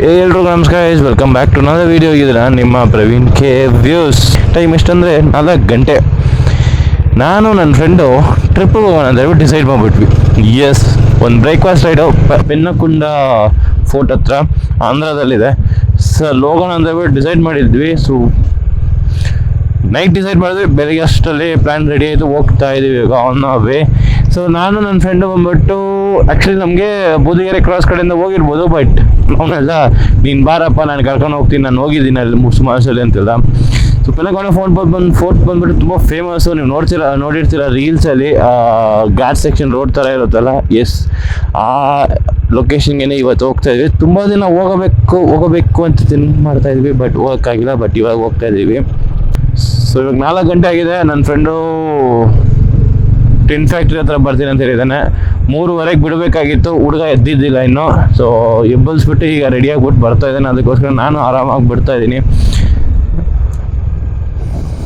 ಎಲ್ರಿಗೂ ನಮಸ್ಕಾರ, welcome back to another video. ಇದ್ದೀರಾ ನಿಮ್ಮ ಪ್ರವೀಣ್ ಕೆ ವ್ಯೂಸ್. ಟೈಮ್ ಎಷ್ಟಂದರೆ 4 ಗಂಟೆ. ನಾನು ನನ್ನ ಫ್ರೆಂಡು ಟ್ರಿಪ್ಪಿಗೆ ಹೋಗೋಣ ಅಂತ ಹೇಳ್ಬಿಟ್ಟು ಡಿಸೈಡ್ ಮಾಡಿಬಿಟ್ವಿ. ಎಸ್, ಒಂದು ಬ್ರೇಕ್ಫಾಸ್ಟ್ ರೈಡು ಪೆನ್ನಕುಂಡ ಫೋರ್ಟ್ ಹತ್ರ ಆಂಧ್ರದಲ್ಲಿದೆ. ಹೋಗೋಣ ಅಂತ ಹೇಳ್ಬಿಟ್ಟು ಡಿಸೈಡ್ ಮಾಡಿದ್ವಿ. ಸೊ ನೈಟ್ ಡಿಸೈಡ್ ಮಾಡಿದ್ವಿ, ಬೆಳಗ್ಗೆ ಅಷ್ಟರಲ್ಲಿ ಪ್ಲ್ಯಾನ್ ರೆಡಿ ಆಯಿತು, ಹೋಗ್ತಾ ಇದ್ದೀವಿ ಈಗ ಆನ್ ವೇ. ಸೊ ನಾನು ನನ್ನ ಫ್ರೆಂಡು ಬಂದ್ಬಿಟ್ಟು ಆ್ಯಕ್ಚುಲಿ ನಮಗೆ ಬೂದಿಗೆರೆ ಕ್ರಾಸ್ ಕಡೆಯಿಂದ ಹೋಗಿರ್ಬೋದು, ಬಟ್ ಅವನೆಲ್ಲ ನೀನು ಬಾರಪ್ಪ ನಾನು ಕರ್ಕೊಂಡು ಹೋಗ್ತೀನಿ, ನಾನು ಹೋಗಿದ್ದೀನಿ ಅಲ್ಲಿ ಸುಮಾರು ಸಲ ಅಂತಿಲ್ಲ. ಸೊ ಪೆನ್ನಕುಂಡ ಫೋರ್ಟ್ ಬಂದ್ಬಿಟ್ಟು ತುಂಬ ಫೇಮಸ್ಸು. ನೀವು ನೋಡಿರ್ತೀರ ರೀಲ್ಸಲ್ಲಿ, ಘಾಟ್ ಸೆಕ್ಷನ್ ರೋಡ್ ಥರ ಇರುತ್ತಲ್ಲ. ಎಸ್, ಆ ಲೊಕೇಶನ್ಗೆ ಇವತ್ತು ಹೋಗ್ತಾ ಇದ್ವಿ. ತುಂಬ ದಿನ ಹೋಗಬೇಕು ಅಂತ ಥಿಂಕ್ ಮಾಡ್ತಾ ಇದ್ವಿ, ಬಟ್ ಹೋಗೋಕ್ಕಾಗಿಲ್ಲ. ಬಟ್ ಇವಾಗ ಹೋಗ್ತಾ ಇದ್ದೀವಿ. ಸೊ ಇವಾಗ 4 ಗಂಟೆ ಆಗಿದೆ. ನನ್ನ ಫ್ರೆಂಡು ಟಿನ್ ಫ್ಯಾಕ್ಟ್ರಿ ಹತ್ರ ಬರ್ತೀನಿ ಅಂತ ಹೇಳಿದ್ದಾನೆ. 3:30 ಬಿಡಬೇಕಾಗಿತ್ತು, ಹುಡುಗ ಎದ್ದಿದ್ದಿಲ್ಲ ಇನ್ನು. ಸೊ ಎಬ್ಬಲ್ಸ್ಬಿಟ್ಟು ಈಗ ರೆಡಿ ಆಗಿಬಿಟ್ಟು ಬರ್ತಾ ಇದ್ದಾನೆ. ಅದಕ್ಕೋಸ್ಕರ ನಾನು ಆರಾಮಾಗಿ ಬಿಡ್ತಾ ಇದ್ದೀನಿ.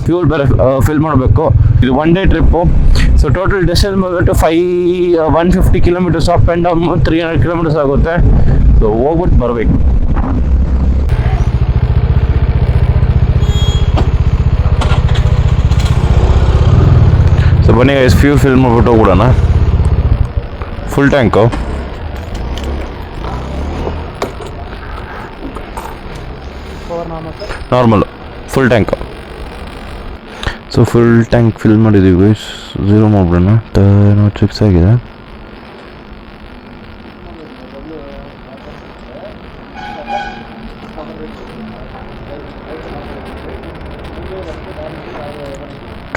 ಫ್ಯೂಲ್ ಬೇರೆ ಫಿಲ್ ಮಾಡಬೇಕು. ಇದು 1 day trip. So total distance ಬಂದ್ಬಿಟ್ಟು 150 kilometres up and down 300 kilometres ಆಗುತ್ತೆ. ಸೊ ಹೋಗ್ಬಿಟ್ಟು ಬರಬೇಕು. ಸೊ ಬನ್ನಿ ಗೈಸ್, ಫ್ಯೂಲ್ ಫಿಲ್ ಮಾಡ್ಬಿಟ್ಟು ಹೋಗ್ಬಿಡೋಣ. Full tank. Normal full tank. So full tank fill ಮಾಡಿದ್ದೀವಿ ಗೈಸ್. 0 ಮಾಡ್ಬಿಡೋಣ. 6 ಆಗಿದೆ.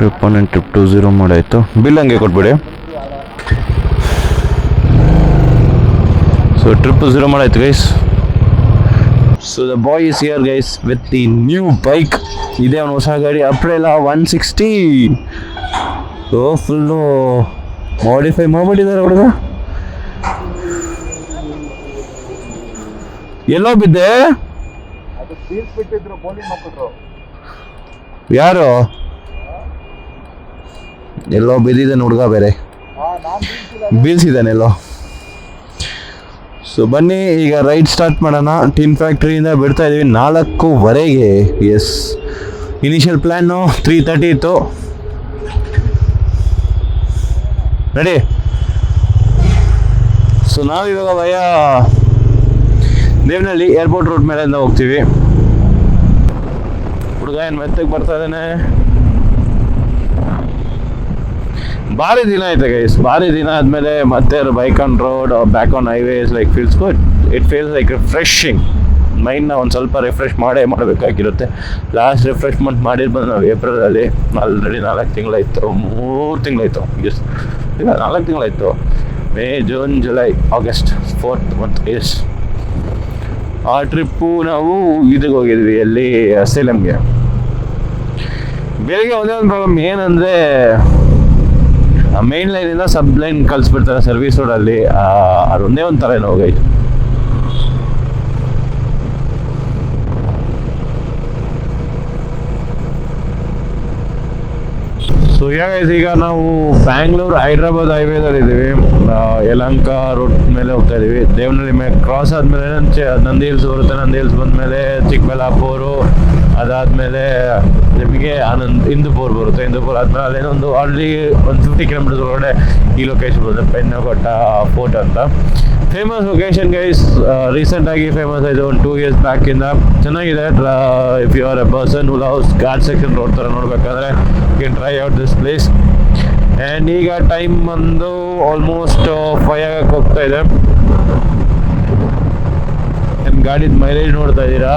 ಟ್ರಿಪ್ 1 ಆ್ಯಂಡ್ ಟ್ರಿಪ್ 2 0 ಮಾಡಾಯಿತು. ಬಿಲ್ ಹಂಗೆ ಕೊಟ್ಬಿಡಿ. ಸೊ ಟ್ರಿಪ್ 0 ಮಾಡಾಯ್ತು guys. So the boy is here guys with the new bike. ಇದೇ ಅವನು ಹೊಸ ಗಾಡಿ, ಅಪ್ರೇಲಾ 160. ಸೊ ಫುಲ್ಲು ಮಾಡಿಫೈ ಮಾಡಿಬಿಟ್ಟಿದ್ದಾರೆ ಹುಡುಗ. ಎಲ್ಲೋ ಬಿದ್ದೆ? ಯಾರು? ಎಲ್ಲೋ ಬಿದ್ದಿದ್ದಾನೆ ಹುಡುಗ, ಬೇರೆ ಬೀಳ್ಸಿದ್ದಾನೆಲ್ಲೋ. ಸೊ ಬನ್ನಿ ಈಗ ರೈಡ್ ಸ್ಟಾರ್ಟ್ ಮಾಡೋಣ. ಟಿನ್ ಫ್ಯಾಕ್ಟ್ರಿಯಿಂದ ಬಿಡ್ತಾ ಇದ್ದೀವಿ 4:15. ಎಸ್, ಇನಿಷಿಯಲ್ ಪ್ಲ್ಯಾನು 3:30 ಇತ್ತು. ರೆಡಿ. ಸೊ ನಾವಿವಾಗ ದೇವನಹಳ್ಳಿ ಏರ್ಪೋರ್ಟ್ ರೋಡ್ ಮೇಲಿಂದ ಹೋಗ್ತೀವಿ. ಹುಡುಗ ಏನು ಮೆತ್ತಗೆ ಬರ್ತಾ ಇದ್ದಾನೆ. ಭಾರಿ ದಿನ ಆಯ್ತು ಗೈಸ್. ಭಾರಿ ದಿನ ಆದಮೇಲೆ ಮತ್ತೆ bike on road, back on highways, like feels good. It feels like refreshing. ಮೈಂಡ್ನ ಒಂದು ಸ್ವಲ್ಪ ರಿಫ್ರೆಶ್ ಮಾಡಬೇಕಾಗಿರುತ್ತೆ. ಲಾಸ್ಟ್ ರಿಫ್ರೆಶ್ಮೆಂಟ್ ಮಾಡಿರ್ಬೋದು ನಾವು ಏಪ್ರಿಲಲ್ಲಿ. ಆಲ್ರೆಡಿ 4 ತಿಂಗಳಾಯಿತು, 3 ತಿಂಗಳಾಯಿತು. ಎಸ್, ಇಲ್ಲ 4 ತಿಂಗಳಾಯಿತು. May, June, July, August, 4th month. Yes, ಆ ಟ್ರಿಪ್ಪು ನಾವು ಇದಕ್ಕೆ ಹೋಗಿದ್ವಿ, ಅಲ್ಲಿ ಸೇಲಂಗೆ. ಬೆಳಿಗ್ಗೆ ಒಂದೇ ಒಂದು ಪ್ರಾಬ್ಲಮ್ ಏನಂದರೆ, ಮೇನ್ ಲೈನಿಂದ ಸಬ್ ಲೈನ್ ಕಳಿಸ್ಬಿಡ್ತಾರೆ ಸರ್ವಿಸ್ ರೋಡಲ್ಲಿ. ಅದೊಂದೇ ಒಂದು ಥರ ಹೋಗೈತೆ. ಸೊ ಈಗ ನಾವು ಬ್ಯಾಂಗ್ಳೂರು ಹೈದ್ರಾಬಾದ್ ಹೈವೇದಲ್ಲಿ ಇದ್ದೀವಿ. ಯಲಹಂಕ ರೋಡ್ ಮೇಲೆ ಹೋಗ್ತಾ ಇದ್ದೀವಿ. ದೇವನಹಳ್ಳಿ ಮೇಲೆ ಕ್ರಾಸ್ ಆದಮೇಲೆ ನಂದಿ ಹಿಲ್ಸ್ ಬರುತ್ತೆ. ನಂದಿ ಹಿಲ್ಸ್ ಬಂದಮೇಲೆ ಚಿಕ್ಕಬಳ್ಳಾಪುರ, ಅದಾದಮೇಲೆ ನಿಮಗೆ ಇಂದೂಪುರ್ ಬರುತ್ತೆ. ಇಂದೂಪುರ ಆದಮೇಲೆ ಅಲ್ಲೇನೊಂದು ಆಲ್ರೆಡಿ 150 ಕಿಲೋಮೀಟರ್ಸ್ ಒಳಗಡೆ ಈ ಲೊಕೇಶನ್ ಬರುತ್ತೆ, ಪೆನ್ನಕುಂಡ ಫೋರ್ಟ್ ಅಂತ. Famous location guys. ರೀಸೆಂಟಾಗಿ ಫೇಮಸ್ ಆಯಿತು, ಒಂದು 2 years ಬ್ಯಾಕಿಂದ. ಚೆನ್ನಾಗಿದೆ. If you are a person who loves ghat section road ಥರ ನೋಡಬೇಕಾದ್ರೆ you can try out this place. And ಈಗ ಟೈಮ್ ಬಂದು ಆಲ್ಮೋಸ್ಟ್ 5 ಆಗಕ್ಕೆ ಹೋಗ್ತಾ ಇದೆ. ನನ್ನ ಗಾಡಿದ ಮೈಲೇಜ್ ನೋಡ್ತಾ ಇದ್ದೀರಾ,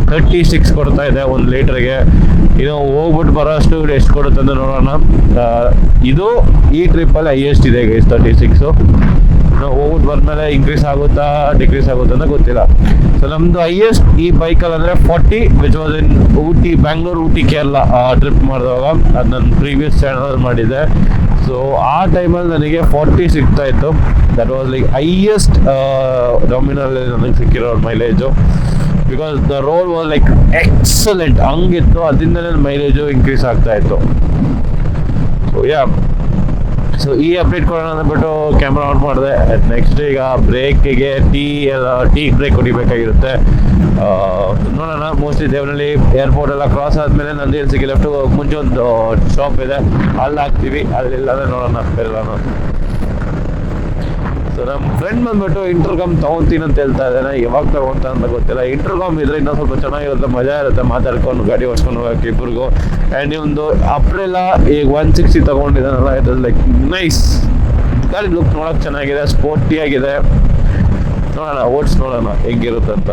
36 ಕೊಡ್ತಾ ಇದೆ 1 ಲೀಟ್ರಿಗೆ. ಇದು ಹೋಗ್ಬಿಟ್ಟು ಬರೋಷ್ಟು ಎಷ್ಟು ಕೊಡುತ್ತೆ ಅಂತ ನೋಡೋಣ. ಇದು ಈ ಟ್ರಿಪ್ಪಲ್ಲಿ ಹೈಯೆಸ್ಟ್ ಇದೆ ಗೈಸ್, 36. ನಾವು ಹೋಗ್ಬಿಟ್ಟು ಬಂದಮೇಲೆ ಇನ್ಕ್ರೀಸ್ ಆಗುತ್ತಾ ಡಿಕ್ರೀಸ್ ಆಗುತ್ತಾ ಅಂತ ಗೊತ್ತಿಲ್ಲ. ಸೊ ನಮ್ಮದು ಹೈಯೆಸ್ಟ್ ಈ ಬೈಕಲ್ಲಿ ಅಂದರೆ 40, which was in Ooty, Bangalore, Ooty, Kerala trip ಮಾಡಿದಾಗ. ಅದು ನನ್ನ ಪ್ರೀವಿಯಸ್ ಚಾನಲ್ ಮಾಡಿದ್ದೆ. ಸೊ ಆ ಟೈಮಲ್ಲಿ ನನಗೆ 40 ಸಿಗ್ತಾಯಿತ್ತು. ದಟ್ ವಾಸ್ ಲೈಕ್ ಹೈಯೆಸ್ಟ್ ಡಾಮಿನಲ್ಲಿ ನನಗೆ ಸಿಕ್ಕಿರೋ mileage. Because the road was like excellent. ಹಂಗಿತ್ತು, ಅದರಿಂದಲೇ ಮೈಲೇಜು ಇನ್ಕ್ರೀಸ್ ಆಗ್ತಾಯಿತ್ತು. ಸೊ ಯಾ, ಸೊ ಈ ಅಪ್ಡೇಟ್ ಕೊಡೋಣ ಅಂದ್ಬಿಟ್ಟು ಕ್ಯಾಮ್ರಾ ಆನ್ ಮಾಡಿದೆ. ನೆಕ್ಸ್ಟ್ ಈಗ ಬ್ರೇಕಿಗೆ ಟೀ ಬ್ರೇಕ್ ಹೊಡಿಬೇಕಾಗಿರುತ್ತೆ. ನೋಡೋಣ, ಮೋಸ್ಟ್ಲಿ ದೇವನಹಳ್ಳಿ ಏರ್ಪೋರ್ಟ್ ಎಲ್ಲ ಕ್ರಾಸ್ ಆದಮೇಲೆ ನಂದಿ ಹಿಲ್ಸಿಗೆ ಲೆಫ್ಟ್ ಹೋಗೋಕೆ ಮುಂಚೆ ಒಂದು ಶಾಪ್ ಇದೆ, ಅಲ್ಲಿ ಹಾಕ್ತೀವಿ. ಅಲ್ಲಿಲ್ಲಾಂದ್ರೆ ನೋಡೋಣ ಬೇರೆಲ್ಲ. ಸೊ ನಮ್ಮ ಫ್ರೆಂಡ್ ಬಂದ್ಬಿಟ್ಟು ಇಂಟರ್ಕಾಮ್ ತೊಗೊತೀನಿ ಅಂತ ಹೇಳ್ತಾ ಇದ್ದಾನೆ. ಯಾವಾಗ ತೊಗೊಂತ ಅಂತ ಗೊತ್ತಿಲ್ಲ. ಇಂಟರ್ಕಾಮ್ ಇದ್ರೆ ಇನ್ನೂ ಸ್ವಲ್ಪ ಚೆನ್ನಾಗಿರುತ್ತೆ, ಮಜಾ ಇರುತ್ತೆ ಮಾತಾಡ್ಕೊಂಡು ಗಾಡಿ ಓಡಿಸ್ಕೊಂಡು ಹೋಗೋಕೆ ಇಬ್ಬರಿಗೂ. ಆ್ಯಂಡ್ ಇವೊಂದು ಅಪ್ರೆಲ್ಲ ಈಗ 160 ತೊಗೊಂಡಿದ್ದಾನಲ್ಲ, ಇದು ಲೈಕ್ ನೈಸ್ ಗಾಡಿ. ಲುಕ್ ನೋಡೋಕೆ ಚೆನ್ನಾಗಿದೆ, ಸ್ಪೋರ್ಟಿ ಆಗಿದೆ. ನೋಡೋಣ, ಓಡಿಸಿ ನೋಡೋಣ ಹೆಂಗಿರುತ್ತೆ ಅಂತ.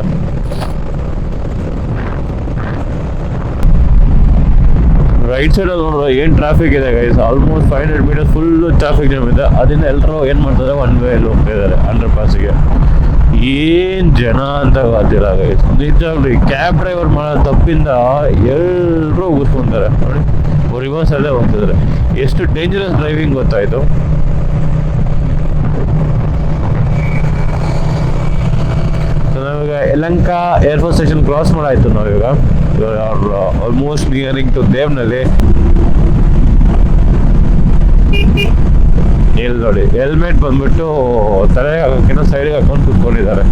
ರೈಟ್ ಸೈಡಲ್ಲಿ ನೋಡಿದ್ರೆ ಏನು ಟ್ರಾಫಿಕ್ ಇದೆ guys. Almost 500 metres full traffic jam ಇದೆ. ಅದರಿಂದ ಎಲ್ಲರೂ ಏನು ಮಾಡ್ತಾರೆ, ಒನ್ ವೇಯಲ್ಲಿ ಹೋಗ್ತಾ ಇದ್ದಾರೆ ಅಂಡರ್ ಪಾಸಿಗೆ. ಏನು ಜನ ಅಂತ ಗೊತ್ತಿಲ್ಲ ಗೈಸ್. ನಿಜವಾಗ್ಲಿ ಕ್ಯಾಬ್ ಡ್ರೈವರ್ ಮಾಡೋ ತಪ್ಪಿಂದ ಎಲ್ಲರೂ ಕೂತ್ಕೊಂತಾರೆ ನೋಡಿ, ರಿವರ್ಸಲ್ಲೇ ಹೋಗ್ತಿದ್ದಾರೆ. ಎಷ್ಟು ಡೇಂಜರಸ್ ಡ್ರೈವಿಂಗ್ ಗೊತ್ತಾಯಿತು. ನಾವೀಗ ಯಲಹಂಕ ಏರ್ಫೋರ್ಸ್ ಸ್ಟೇಷನ್ ಕ್ರಾಸ್ ಮಾಡಾಯ್ತು. ನಾವೀಗ ಆಲ್ಮೋಸ್ಟ್ ನಿಯರಿಂಗ್ ಟು ದೇವನಹಳ್ಳಿ. ಇಲ್ಲಿ ನೋಡಿ, ಹೆಲ್ಮೆಟ್ ಬಂದ್ಬಿಟ್ಟು ತಲೆಗೆ ಹಾಕೋಕ್ಕಿಂತ ಸೈಡಿಗೆ ಹಾಕೊಂಡು ಕೂತ್ಕೊಂಡಿದ್ದಾರೆ.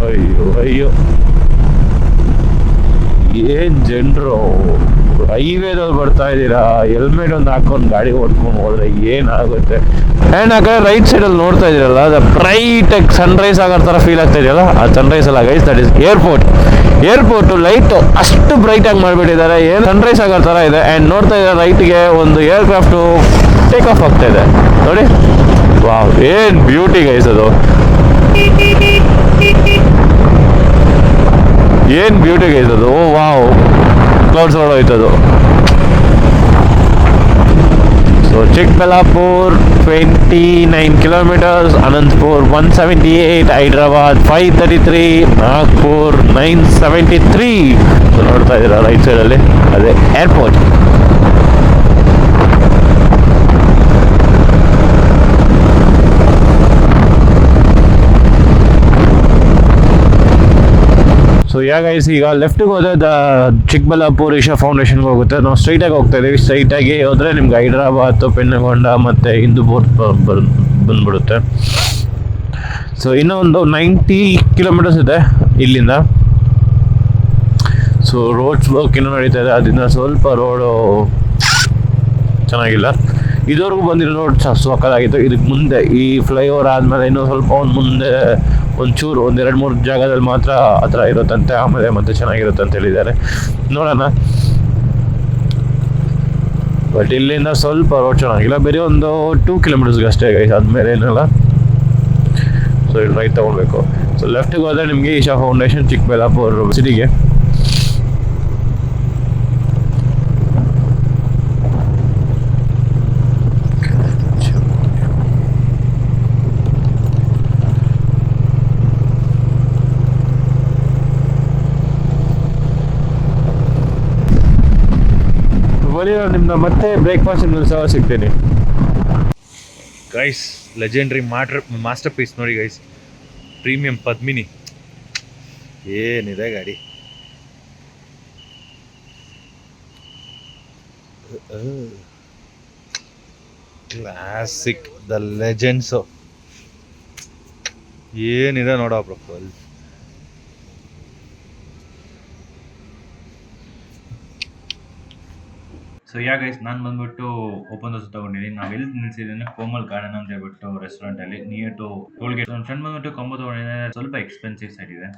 ಅಯ್ಯೋ ಅಯ್ಯೋ, ಏನ್ ಜನರು ಹೈವೇದಲ್ಲಿ ಬರ್ತಾ ಇದ್ದೀರಾ, ಹೆಲ್ಮೆಟ್ ಒಂದು ಹಾಕೊಂಡು ಗಾಡಿ ಓಡ್ಕೊಂಡು ಹೋದ್ರೆ ಏನಾಗುತ್ತೆ. ಆ್ಯಂಡ್ ಆ ಕಡೆ ರೈಟ್ ಸೈಡಲ್ಲಿ ನೋಡ್ತಾ ಇದ್ದೀರಲ್ಲ, ಅದು ಬ್ರೈಟಾಗಿ ಸನ್ರೈಸ್ ಆಗೋ ಥರ ಫೀಲ್ ಆಗ್ತಾ ಇದೆಯಲ್ಲ, ಆ ಸನ್ರೈಸ್ ಅಲ್ಲ guys, that is airport light ಅಷ್ಟು ಬ್ರೈಟಾಗಿ ಮಾಡಿಬಿಟ್ಟಿದ್ದಾರೆ, ಏನು ಸನ್ರೈಸ್ ಆಗೋ ಥರ ಇದೆ. ಆ್ಯಂಡ್ ನೋಡ್ತಾ ಇದ್ದಾರೆ ರೈಟ್ಗೆ ಒಂದು ಏರ್ಕ್ರಾಫ್ಟು ಟೇಕ್ ಆಫ್ ಆಗ್ತಾ ಇದೆ ನೋಡಿ. ವಾವ್, ಏನು ಬ್ಯೂಟಿ ಗೈಸ್, ಅದು ಏನು ಬ್ಯೂಟಿ ಗೈಸ್ ಅದು. ವಾವ್, ಕ್ಲೌಡ್ಸ್ ಹೊರಡೋಯ್ತದು. So Chikkaballapur 29 kilometres, Anantapur 178, Hyderabad 533, Nagpur 973. So ನೋಡ್ತಾ ಇದ್ದೀರಾ ರೈಟ್ ಸೈಡಲ್ಲಿ ಅದೇ ಏರ್ಪೋರ್ಟ್. ಸೊ ಗೈಸ್, ಈಗ ಲೆಫ್ಟಿಗೆ ಹೋದ್ರೆ ಚಿಕ್ಕಬಳ್ಳಾಪುರ ಈಶಾ ಫೌಂಡೇಶನ್ಗೆ ಹೋಗುತ್ತೆ. ನಾವು ಸ್ಟ್ರೈಟಾಗಿ ಹೋಗ್ತಾ ಇದ್ದೀವಿ. ಸ್ಟ್ರೈಟಾಗಿ ಹೋದರೆ ನಿಮ್ಗೆ ಹೈದ್ರಾಬಾದ್, ಪೆನ್ನಗೊಂಡ ಮತ್ತು ಹಿಂದೂಪುರ್ ಬಂದ್ಬಿಡುತ್ತೆ. ಸೊ ಇನ್ನೂ ಒಂದು 90 ಕಿಲೋಮೀಟರ್ಸ್ ಇದೆ ಇಲ್ಲಿಂದ. ಸೊ ರೋಡ್ಸ್ ವರ್ಕ್ ಇನ್ನೂ ನಡೀತಾ ಇದೆ, ಅದರಿಂದ ಸ್ವಲ್ಪ ರೋಡು ಚೆನ್ನಾಗಿಲ್ಲ. ಇದುವರೆಗೂ ಬಂದಿರೋ ರೋಡ್ ಸಕ್ಕತ್ತಾಗಿತ್ತು. ಇದಕ್ಕೆ ಮುಂದೆ ಈ ಫ್ಲೈಓವರ್ ಆದಮೇಲೆ ಇನ್ನೂ ಸ್ವಲ್ಪ ಮುಂದೆ ಒಂಚೂರು 1-2-3 ಜಾಗದಲ್ಲಿ ಮಾತ್ರ ಆ ಥರ ಇರುತ್ತಂತೆ, ಆಮೇಲೆ ಮತ್ತೆ ಚೆನ್ನಾಗಿರುತ್ತೆ ಅಂತ ಹೇಳಿದ್ದಾರೆ. ನೋಡೋಣ. ಬಟ್ ಇಲ್ಲಿಂದ ಸ್ವಲ್ಪ ರೋಡ್ ಚೆನ್ನಾಗಿಲ್ಲ, ಬೇರೆ ಒಂದು 2 ಕಿಲೋಮೀಟರ್ಸ್ಗೆ ಅಷ್ಟೇ ಗೈಸ್, ಆದಮೇಲೆ ಏನಲ್ಲ. ಸೊ ಇಲ್ಲಿ ರೈಟ್ ತೊಗೊಳ್ಬೇಕು. ಸೊ ಲೆಫ್ಟಿಗೆ ಹೋದರೆ ನಿಮಗೆ ಈಶಾ ಫೌಂಡೇಶನ್ ಚಿಕ್ಕಬಳ್ಳಾಪುರ ಸಿಟಿಗೆ. ನಿಮ್ನ ಮತ್ತೆ ಬ್ರೇಕ್ಫಾಸ್ಟ್ ಸಹ ಸಿಗ್ತೀನಿ ಗೈಸ್. ಲೆಜೆಂಡ್ರಿ ಮಾಸ್ಟರ್ ಪೀಸ್ ನೋಡಿ ಗೈಸ್, ಪ್ರೀಮಿಯಂ ಪದ್ಮಿನಿ. ಏನಿದೆ ಗಾಡಿ, ಕ್ಲಾಸಿಕ್, ದ ಲೆಜೆಂಡ್ಸು. ಏನಿದೆ ನೋಡೋ ಪ್ರೊಫೈಲ್. ಸೊ ಗೈಸ್, ನಾನು ಬಂದ್ಬಿಟ್ಟು ಓಪನ್ ದೋಸೆ ತೊಗೊಂಡಿದ್ದೀನಿ. ನಾವು ಎಲ್ಲಿ ನಿಲ್ಸಿದ್ದೀನಿ, ಕೋಮಲ್ ಗಾರ್ಡನ್ ಅಂತ ಹೇಳ್ಬಿಟ್ಟು ರೆಸ್ಟೋರೆಂಟಲ್ಲಿ ನಿಯರ್ ಟು ಟೋಲ್ ಗೇಟ್. ನನ್ನ ಫ್ರೆಂಡ್ ಬಂದ್ಬಿಟ್ಟು ಕಾಂಬೋ ತೊಗೊಂಡಿದ್ದಾರೆ, ಸ್ವಲ್ಪ ಎಕ್ಸ್ಪೆನ್ಸಿವ್ ಸೈಡ್ ಇದೆ.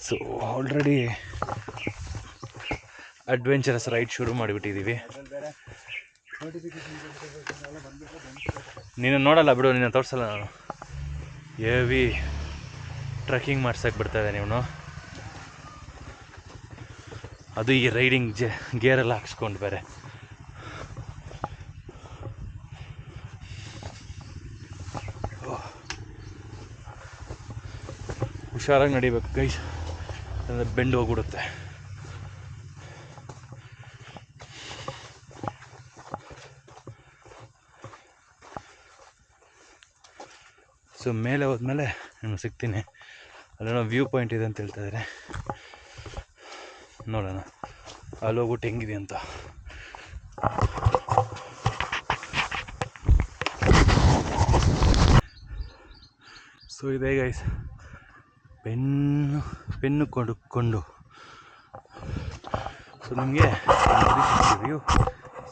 ಸೊ ಆಲ್ರೆಡಿ ಅಡ್ವೆಂಚರಸ್ ರೈಡ್ ಶುರು ಮಾಡಿಬಿಟ್ಟಿದ್ದೀವಿ. ನೀನು ನೋಡಲ್ಲ ಬಿಡು, ನೀನು ತೋರಿಸಲ್ಲ ನಾನು. ಹೆವಿ ಟ್ರೆಕ್ಕಿಂಗ್ ಮಾಡ್ಸಕ್ಕೆ ಬಿಡ್ತಾಯಿದೆ ನೀವು, ಅದು ಈ ರೈಡಿಂಗ್ ಗೇರೆಲ್ಲ ಹಾಕ್ಸ್ಕೊಂಡು ಬೇರೆ. ಹುಷಾರಾಗಿ ನಡಿಬೇಕು ಗೈಸ್, ಅಂದರೆ ಬೆಂಡು ಹೋಗ್ಬಿಡುತ್ತೆ. ಸೊ ಮೇಲೆ ಹೋದ್ಮೇಲೆ ನಾನು ಸಿಗ್ತೀನಿ. ಅಲ್ಲೇನೋ ವ್ಯೂ ಪಾಯಿಂಟ್ ಇದೆ ಅಂತ ಹೇಳ್ತಾಯಿದ್ದಾರೆ, ನೋಡೋಣ ಅಲ್ಲಿ ಹೋಗ್ಬಿಟ್ಟು ಹೆಂಗಿದೆ ಅಂತ. ಸೊ ಇದೆ ಗೈಸ್, ಪೆನ್ನು ಕೊಡುಕೊಂಡು ಸೊ ನಿಮಗೆ ವ್ಯೂ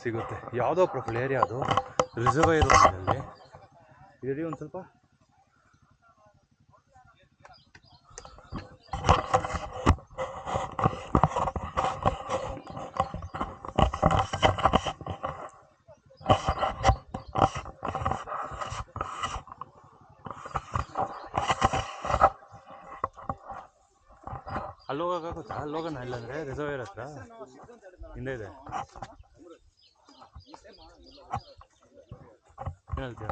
ಸಿಗುತ್ತೆ. ಯಾವುದೋ ಪ್ರೊಫೈಲ್ ಏರಿಯಾ, ಅದು ರಿಸರ್ವೈರ್ ಅಲ್ಲಿ ಇರಿ ಒಂದು ಸ್ವಲ್ಪ. ಅಲ್ಲಿ ಹೋಗೋಕ್ಕಾಗುತ್ತಾ? ಅಲ್ಲಿ ಹೋಗೋಣ, ಇಲ್ಲಾಂದರೆ ರಿಸರ್ವೇರ್ ಹತ್ರ ಹಿಂದೆ ಇದೆ. ಏನು ಹೇಳ್ತೀಯ?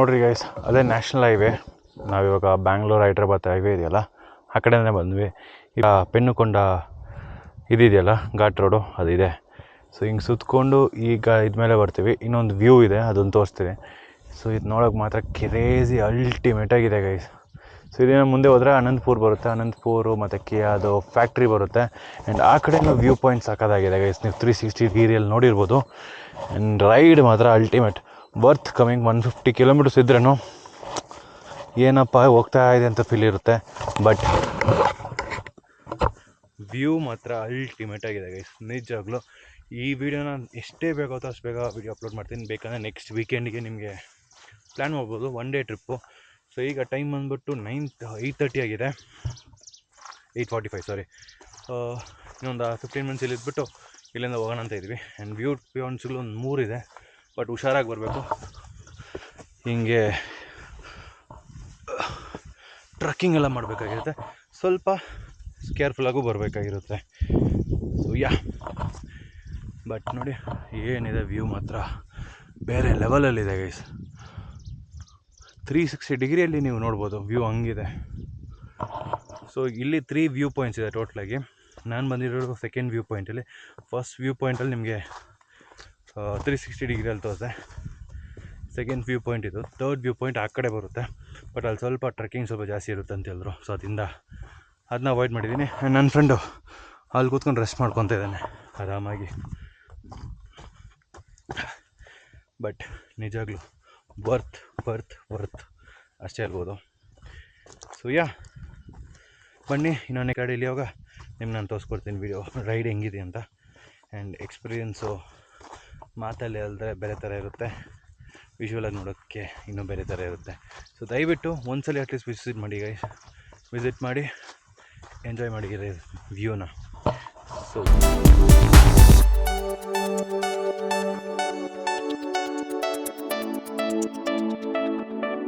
ನೋಡ್ರಿ ಗೈಸ್, ಅದೇ ನ್ಯಾಷನಲ್ ಹೈವೇ. ನಾವಿವಾಗ ಬ್ಯಾಂಗ್ಳೂರು ಹೈದ್ರಾಬಾದ್ ಹೈವೇ ಇದೆಯಲ್ಲ, ಆ ಕಡೆನೇ ಬಂದ್ವಿ. ಈಗ ಪೆನ್ನುಕೊಂಡ ಇದಿದೆಯಲ್ಲ ಘಾಟ್ ರೋಡು, ಅದಿದೆ. ಸೊ ಹಿಂಗೆ ಸುತ್ತಕೊಂಡು ಈಗ ಇದ್ಮೇಲೆ ಬರ್ತೀವಿ. ಇನ್ನೊಂದು ವ್ಯೂ ಇದೆ, ಅದನ್ನು ತೋರಿಸ್ತೀನಿ. ಸೊ ಇದು ನೋಡೋಕೆ ಮಾತ್ರ ಕ್ರೇಜಿ ಅಲ್ಟಿಮೇಟಾಗಿದೆ ಗೈಸ್. ಸೊ ಇದೇನೋ ಮುಂದೆ ಹೋದರೆ ಅನಂತಪುರ ಬರುತ್ತೆ, ಅನಂತಪುರ ಮತ್ತು ಕಿಯಾದು ಫ್ಯಾಕ್ಟ್ರಿ ಬರುತ್ತೆ. ಆ್ಯಂಡ್ ಆ ಕಡೆನೂ ವ್ಯೂ ಪಾಯಿಂಟ್ ಸಾಕಾಗಿದೆ ಗೈಸ್, ನೀವು 360 ಡಿಗ್ರಿಯಲ್ಲಿ ನೋಡಿರ್ಬೋದು. ಆ್ಯಂಡ್ ರೈಡ್ ಮಾತ್ರ ಅಲ್ಟಿಮೇಟ್. Worth coming. 150 ಕಿಲೋಮೀಟರ್ಸ್ ಇದ್ರೂ ಏನಪ್ಪ ಹೋಗ್ತಾ ಇದೆ ಅಂತ ಫೀಲ್ ಇರುತ್ತೆ. ಬಟ್ ವ್ಯೂ ಮಾತ್ರ ಅಲ್ಟಿಮೇಟ್ ಆಗಿದೆ ಗೈಸ್, ನಿಜವಾಗ್ಲೂ. ಈ ವಿಡಿಯೋನ ಎಷ್ಟೇ ಬೇಗ ಅಷ್ಟು ಬೇಗ ವಿಡಿಯೋ ಅಪ್ಲೋಡ್ ಮಾಡ್ತೀನಿ. ಬೇಕಂದರೆ ನೆಕ್ಸ್ಟ್ ವೀಕೆಂಡಿಗೆ ನಿಮಗೆ ಪ್ಲ್ಯಾನ್ ಮಾಡ್ಬೋದು, 1 ಡೇ ಟ್ರಿಪ್ಪು. ಸೊ ಈಗ ಟೈಮ್ ಬಂದುಬಿಟ್ಟು 8:30 ಆಗಿದೆ, 8:45 ಸಾರಿ. ಇನ್ನೊಂದು 15 ಮಿನಿಟ್ಸ್ ಇಲ್ಲಿ ಇದ್ಬಿಟ್ಟು ಇಲ್ಲಿಂದ ಹೋಗೋಣ ಅಂತ ಇದ್ವಿ. ಆ್ಯಂಡ್ ವ್ಯೂ ಪಾಯಿಂಟ್ಸ್ಗಳು ಒಂದು 3 ಇದೆ, ಬಟ್ ಹುಷಾರಾಗಿ ಬರಬೇಕು. ಹೀಗೆ ಟ್ರಕ್ಕಿಂಗ್ ಎಲ್ಲ ಮಾಡಬೇಕಾಗಿರುತ್ತೆ, ಸ್ವಲ್ಪ ಕೇರ್ಫುಲ್ಲಾಗೂ ಬರಬೇಕಾಗಿರುತ್ತೆ. ಸೊ ಬಟ್ ನೋಡಿ ಏನಿದೆ ವ್ಯೂ ಮಾತ್ರ ಬೇರೆ ಲೆವೆಲಲ್ಲಿದೆ ಗೈಸ್. 360 ಡಿಗ್ರಿಯಲ್ಲಿ ನೀವು ನೋಡ್ಬೋದು ವ್ಯೂ, ಹಂಗಿದೆ. ಸೊ ಇಲ್ಲಿ 3 ವ್ಯೂ ಪಾಯಿಂಟ್ಸ್ ಇದೆ ಟೋಟ್ಲಾಗಿ. ನಾನು ಬಂದಿರೋದು ಸೆಕೆಂಡ್ ವ್ಯೂ ಪಾಯಿಂಟಲ್ಲಿ. ಫಸ್ಟ್ ವ್ಯೂ ಪಾಯಿಂಟಲ್ಲಿ ನಿಮಗೆ 360 ಡಿಗ್ರಿಯಲ್ಲಿ ತೋರಿಸಿದೆ. ಸೆಕೆಂಡ್ ವ್ಯೂ ಪಾಯಿಂಟ್ ಇದು. ಥರ್ಡ್ ವ್ಯೂ ಪಾಯಿಂಟ್ ಆ ಕಡೆ ಬರುತ್ತೆ, ಬಟ್ ಅಲ್ಲಿ ಸ್ವಲ್ಪ ಟ್ರೆಕ್ಕಿಂಗ್ ಸ್ವಲ್ಪ ಜಾಸ್ತಿ ಇರುತ್ತೆ ಅಂತ ಹೇಳಿದ್ರು. ಸೊ ಅದನ್ನ ಅವಾಯ್ಡ್ ಮಾಡಿದ್ದೀನಿ. ನನ್ನ ಫ್ರೆಂಡು ಅಲ್ಲಿ ಕೂತ್ಕೊಂಡು ರೆಸ್ಟ್ ಮಾಡ್ಕೊತ ಇದ್ದಾನೆ ಆರಾಮಾಗಿ. ಬಟ್ ನಿಜವಾಗ್ಲೂ ವರ್ತ್ ಅಷ್ಟೇ ಹೇಳ್ಬೋದು. ಸೊ ಬನ್ನಿ ಇನ್ನೊಂದೇ ಕಡೆ ಇಲ್ಲಿ ಹೋಗ ನಿಮ್ಗೆ ನಾನು ತೋರಿಸ್ಕೊಡ್ತೀನಿ ವಿಡಿಯೋ ರೈಡ್ ಹೆಂಗಿದೆ ಅಂತ. ಆ್ಯಂಡ್ ಎಕ್ಸ್ಪೀರಿಯೆನ್ಸು ಮಾತಲ್ಲಿ ಹೇಳಿದ್ರೆ ಬೇರೆ ಥರ ಇರುತ್ತೆ, ವಿಜುವಲಾಗಿ ನೋಡೋಕ್ಕೆ ಇನ್ನೂ ಬೇರೆ ಥರ ಇರುತ್ತೆ. ಸೊ ದಯವಿಟ್ಟು ಒಂದ್ಸಲ ಅಟ್ಲೀಸ್ಟ್ ವಿಸಿಟ್ ಮಾಡಿ ಎಂಜಾಯ್ ಮಾಡಿ ವ್ಯೂನ. ಸೊ